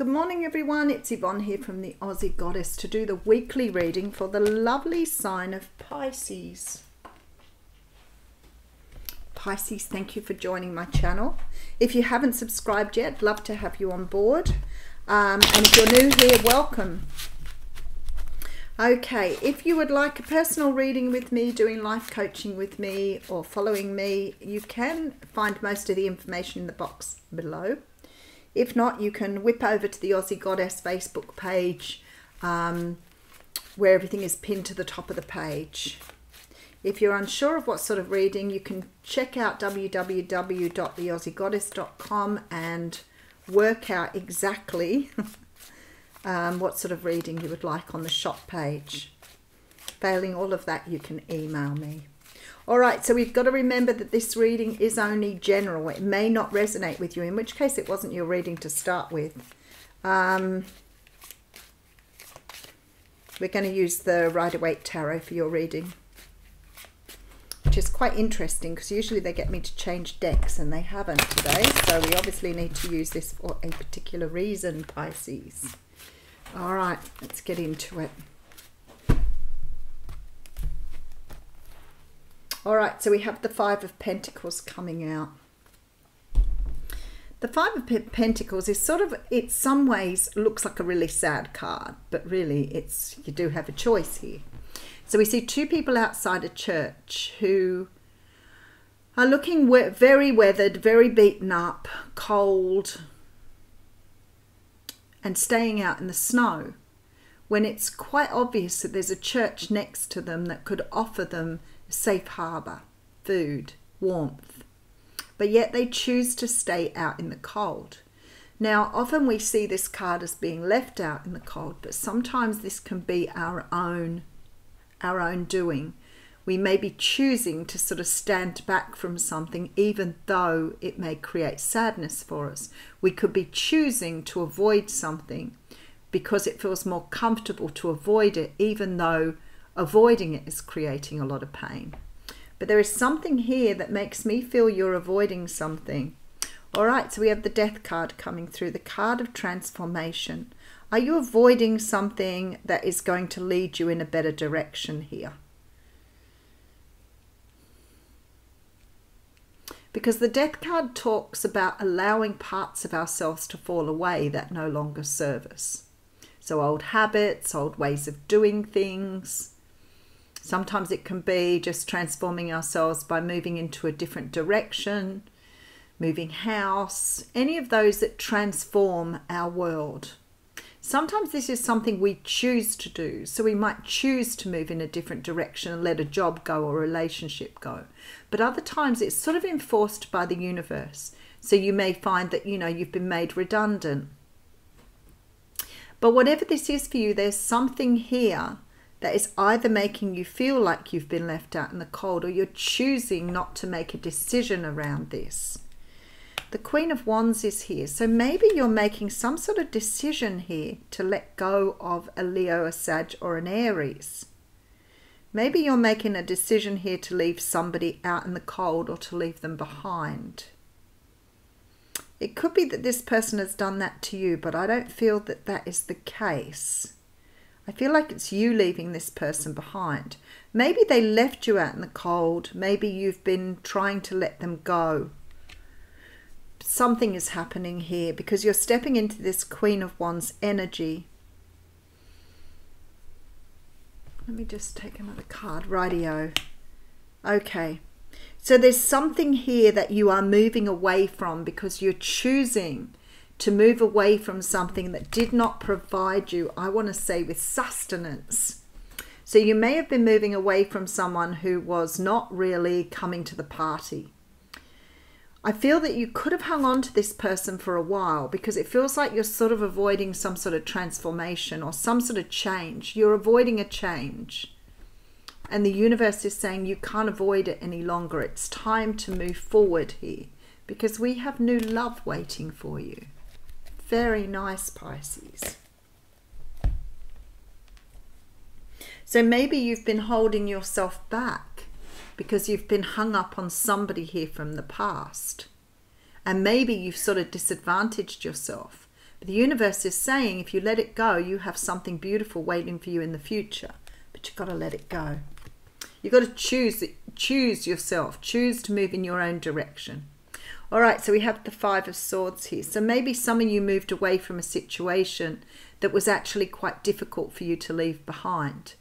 Good morning everyone, it's Yvonne here from the Aussie Goddess to do the weekly reading for the lovely sign of Pisces. Pisces, thank you for joining my channel. If you haven't subscribed yet, I'd love to have you on board. And if you're new here, welcome. Okay, if you would like a personal reading with me, doing life coaching with me, or following me, you can find most of the information in the box below. If not, you can whip over to the Aussie Goddess Facebook page where everything is pinned to the top of the page. If you're unsure of what sort of reading, you can check out www.theaussiegoddess.com and work out exactly what sort of reading you would like on the shop page. Failing all of that, you can email me. All right, so we've got to remember that this reading is only general. It may not resonate with you, in which case it wasn't your reading to start with. We're going to use the Rider-Waite Tarot for your reading, which is quite interesting because usually they get me to change decks and they haven't today. So we obviously need to use this for a particular reason, Pisces. All right, let's get into it. All right, so we have the Five of Pentacles coming out. The Five of Pentacles is sort of, in some ways, looks like a really sad card, but really you do have a choice here. So we see two people outside a church who are looking very weathered, very beaten up, cold, and staying out in the snow, when it's quite obvious that there's a church next to them that could offer them safe harbour, food, warmth, but yet they choose to stay out in the cold. Now, often we see this card as being left out in the cold, but sometimes this can be our own doing. We may be choosing to sort of stand back from something, even though it may create sadness for us. We could be choosing to avoid something because it feels more comfortable to avoid it, even though avoiding it is creating a lot of pain. But there is something here that makes me feel you're avoiding something. All right, so we have the Death card coming through, the card of transformation. Are you avoiding something that is going to lead you in a better direction here? Because the Death card talks about allowing parts of ourselves to fall away that no longer serve us. So old habits, old ways of doing things. Sometimes it can be just transforming ourselves by moving into a different direction, moving house, any of those that transform our world. Sometimes this is something we choose to do. So we might choose to move in a different direction and let a job go or a relationship go. But other times it's sort of enforced by the universe. So you may find that, you know, you've been made redundant. But whatever this is for you, there's something here that is either making you feel like you've been left out in the cold, or you're choosing not to make a decision around this. The Queen of Wands is here. So maybe you're making some sort of decision here to let go of a Leo, a Sag, or an Aries. Maybe you're making a decision here to leave somebody out in the cold or to leave them behind. It could be that this person has done that to you, but I don't feel that that is the case. I feel like it's you leaving this person behind. Maybe they left you out in the cold. Maybe you've been trying to let them go. Something is happening here because you're stepping into this Queen of Wands energy. Let me just take another card. Rightio. Okay. So there's something here that you are moving away from because you're choosing to move away from something that did not provide you, I want to say, with sustenance. So you may have been moving away from someone who was not really coming to the party. I feel that you could have hung on to this person for a while because it feels like you're sort of avoiding some sort of transformation or some sort of change. You're avoiding a change. And the universe is saying you can't avoid it any longer. It's time to move forward here because we have new love waiting for you. Very nice, Pisces. So maybe you've been holding yourself back because you've been hung up on somebody here from the past. And maybe you've sort of disadvantaged yourself But the universe is saying if you let it go, you have something beautiful waiting for you in the future. But you've got to let it go. You've got to choose yourself. Choose to move in your own direction. All right, so we have the Five of Swords here. So maybe some of you moved away from a situation that was actually quite difficult for you to leave behind.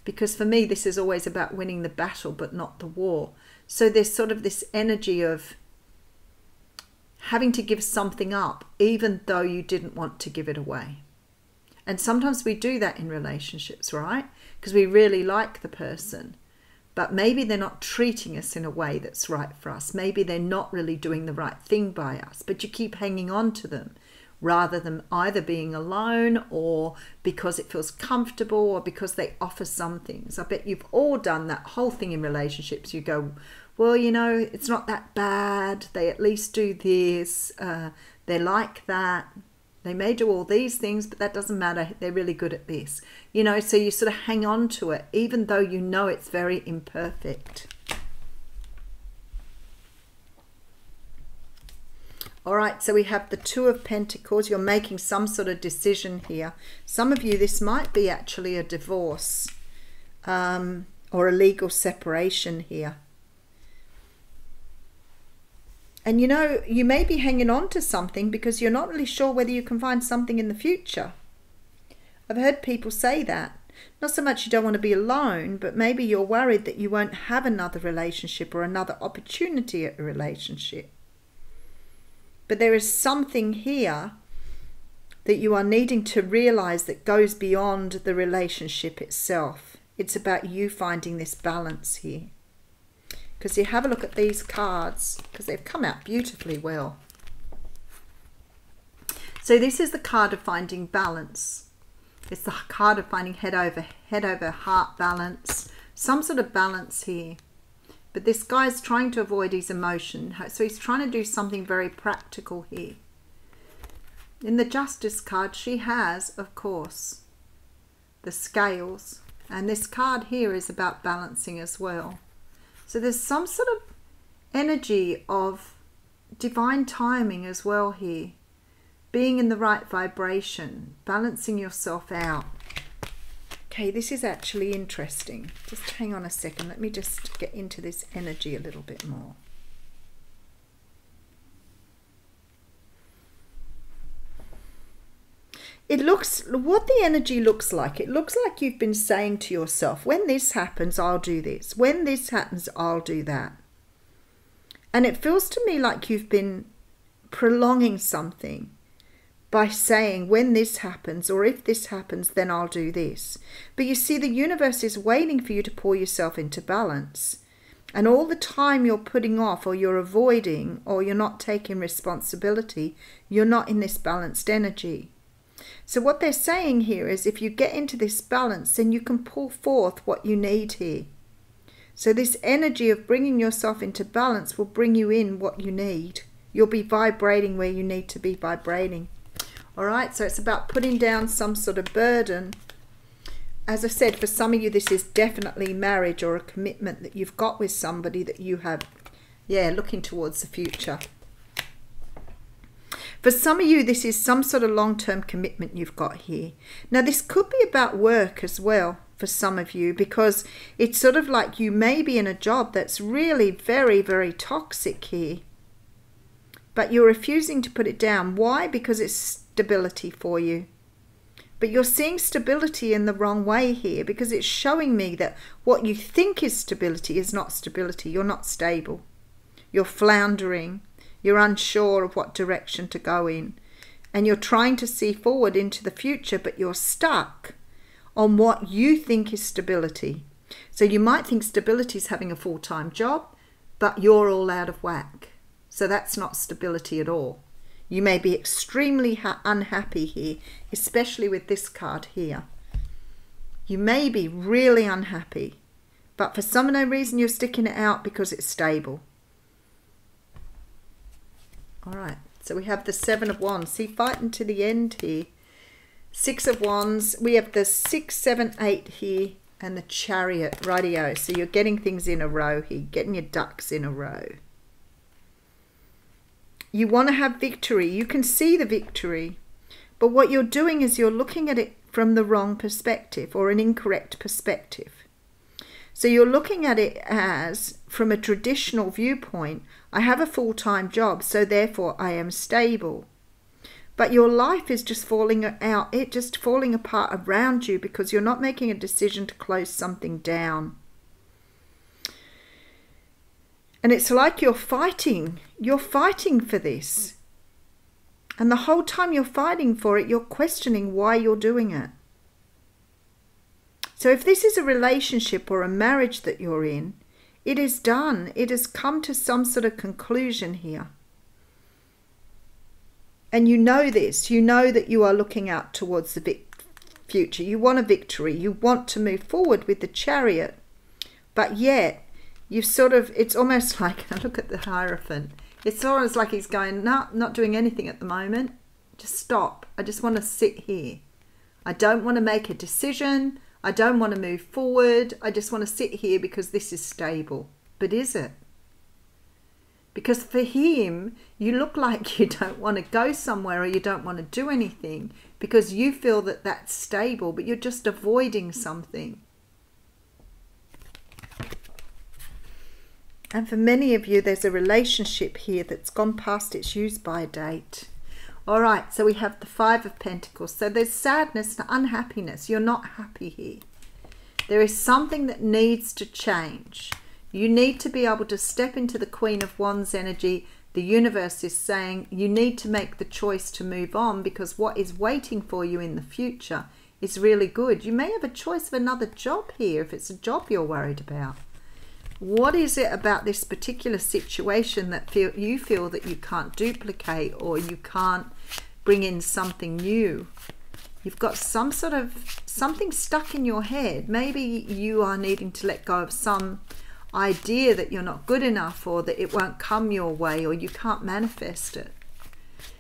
Because for me, this is always about winning the battle, but not the war. So there's sort of this energy of having to give something up, even though you didn't want to give it away. And sometimes we do that in relationships, right? Because we really like the person. But maybe they're not treating us in a way that's right for us. Maybe they're not really doing the right thing by us. But you keep hanging on to them rather than either being alone or because it feels comfortable or because they offer some things. I bet you've all done that whole thing in relationships. You go, well, you know, it's not that bad. They at least do this. They're like that. They may do all these things, but that doesn't matter. They're really good at this. You know, so you sort of hang on to it, even though you know it's very imperfect. All right, so we have the Two of Pentacles. You're making some sort of decision here. Some of you, this might be actually a divorce or a legal separation here. And you know, you may be hanging on to something because you're not really sure whether you can find something in the future. I've heard people say that. Not so much you don't want to be alone, but maybe you're worried that you won't have another relationship or another opportunity at a relationship. But there is something here that you are needing to realize that goes beyond the relationship itself. It's about you finding this balance here. Because you have a look at these cards, because they've come out beautifully well. So this is the card of finding balance. It's the card of finding head over heart balance, some sort of balance here. But this guy's trying to avoid his emotion, so he's trying to do something very practical here. In the Justice card, she has, of course, the scales, and this card here is about balancing as well. So there's some sort of energy of divine timing as well here. Being in the right vibration, balancing yourself out. Okay, this is actually interesting. Just hang on a second. Let me just get into this energy a little bit more. It looks, what the energy looks like, it looks like you've been saying to yourself, when this happens, I'll do this. When this happens, I'll do that. And it feels to me like you've been prolonging something by saying, when this happens, or if this happens, then I'll do this. But you see, the universe is waiting for you to pour yourself into balance. And all the time you're putting off, or you're avoiding, or you're not taking responsibility, you're not in this balanced energy. So what they're saying here is if you get into this balance, then you can pull forth what you need here. So this energy of bringing yourself into balance will bring you in what you need. You'll be vibrating where you need to be vibrating. All right, so it's about putting down some sort of burden. As I said, for some of you, this is definitely marriage or a commitment that you've got with somebody that you have, looking towards the future. For some of you, this is some sort of long-term commitment you've got here. Now, this could be about work as well for some of you, because it's sort of like you may be in a job that's really very, very toxic here. But you're refusing to put it down. Why? Because it's stability for you. But you're seeing stability in the wrong way here, because it's showing me that what you think is stability is not stability. You're not stable. You're floundering. You're unsure of what direction to go in. And you're trying to see forward into the future, but you're stuck on what you think is stability. So you might think stability is having a full-time job, but you're all out of whack. So that's not stability at all. You may be extremely unhappy here, especially with this card here. You may be really unhappy, but for some unknown reason you're sticking it out because it's stable. All right, so we have the Seven of Wands. See, fighting to the end here. Six of Wands. We have the 6, 7, 8 here and the Chariot. Rightio. So you're getting things in a row here, getting your ducks in a row. You want to have victory. You can see the victory, But what you're doing is you're looking at it from the wrong perspective, or an incorrect perspective. So you're looking at it as, from a traditional viewpoint, I have a full-time job, so therefore I am stable. But your life is just falling apart around you because you're not making a decision to close something down. And it's like you're fighting for this. And the whole time you're fighting for it, you're questioning why you're doing it. So if this is a relationship or a marriage that you're in, it is done. It has come to some sort of conclusion here. And you know this. You know that you are looking out towards the future. You want a victory. You want to move forward with the Chariot. But yet, it's almost like, look at the Hierophant. It's almost like he's going, no, not doing anything at the moment. Just stop. I just want to sit here. I don't want to make a decision. I don't want to move forward. I just want to sit here because this is stable. But is it? Because for him, you look like you don't want to go somewhere, or you don't want to do anything because you feel that that's stable, but you're just avoiding something. And for many of you, there's a relationship here that's gone past its use-by date. All right, so we have the Five of Pentacles. So there's sadness and unhappiness. You're not happy here. There is something that needs to change. You need to be able to step into the Queen of Wands energy. The universe is saying you need to make the choice to move on, because what is waiting for you in the future is really good. You may have a choice of another job here if it's a job you're worried about. What is it about this particular situation that you feel that you can't duplicate, or you can't bring in something new? You've got some sort of something stuck in your head. Maybe you are needing to let go of some idea that you're not good enough, or that it won't come your way, or you can't manifest it.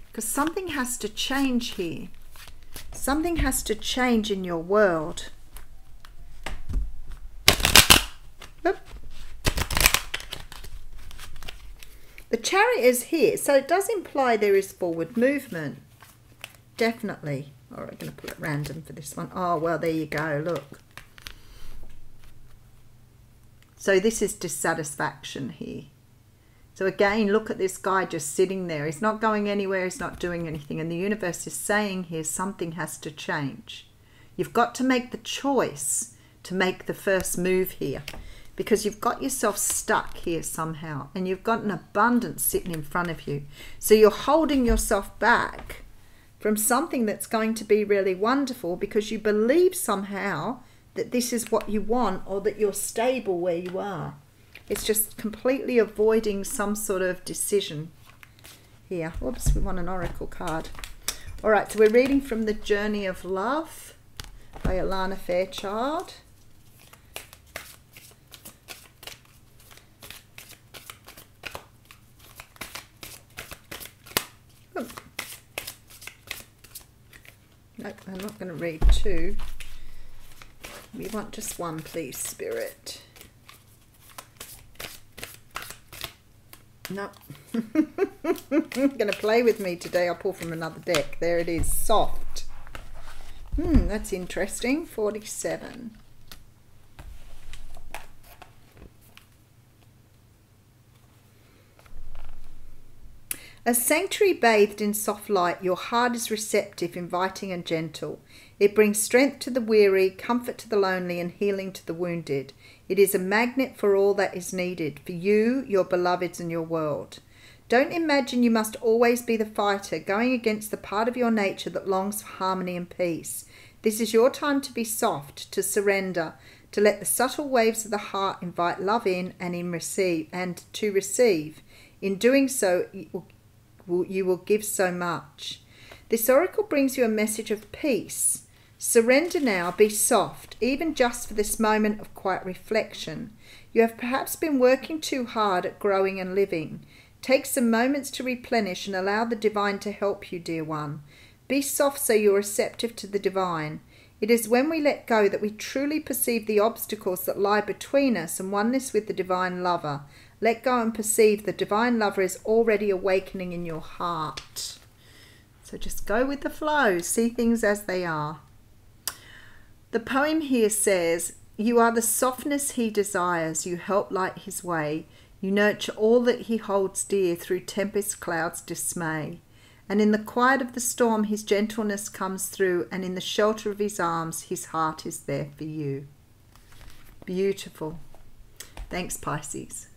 Because something has to change here. Something has to change in your world. Oop. The Chariot is here, so it does imply there is forward movement. Definitely. All right, I'm going to put it random for this one. Oh, well, there you go. Look. So this is dissatisfaction here. So again, look at this guy just sitting there. He's not going anywhere. He's not doing anything. And the universe is saying here something has to change. You've got to make the choice to make the first move here, because you've got yourself stuck here somehow, and you've got an abundance sitting in front of you. So you're holding yourself back from something that's going to be really wonderful, because you believe somehow that this is what you want, or that you're stable where you are. It's just completely avoiding some sort of decision here. Whoops, we want an oracle card. All right, so we're reading from The Journey of Love by Alana Fairchild. Nope, I'm not going to read two. We want just one, please, Spirit. Nope. Going to play with me today. I'll pull from another deck. There it is. Soft. That's interesting. 47. A sanctuary bathed in soft light, your heart is receptive, inviting and gentle. It brings strength to the weary, comfort to the lonely, and healing to the wounded. It is a magnet for all that is needed, for you, your beloveds, and your world. Don't imagine you must always be the fighter, going against the part of your nature that longs for harmony and peace. This is your time to be soft, to surrender, to let the subtle waves of the heart invite love in and to receive. In doing so, you will give so much. This oracle brings you a message of peace. Surrender now, be soft, even just for this moment of quiet reflection. You have perhaps been working too hard at growing and living. Take some moments to replenish and allow the divine to help you, dear one. Be soft so you're receptive to the divine. It is when we let go that we truly perceive the obstacles that lie between us and oneness with the divine lover. Let go and perceive the divine lover is already awakening in your heart. So just go with the flow, see things as they are. The poem here says, you are the softness he desires, you help light his way, you nurture all that he holds dear through tempest clouds dismay. And in the quiet of the storm his gentleness comes through, and in the shelter of his arms his heart is there for you. Beautiful. Thanks, Pisces.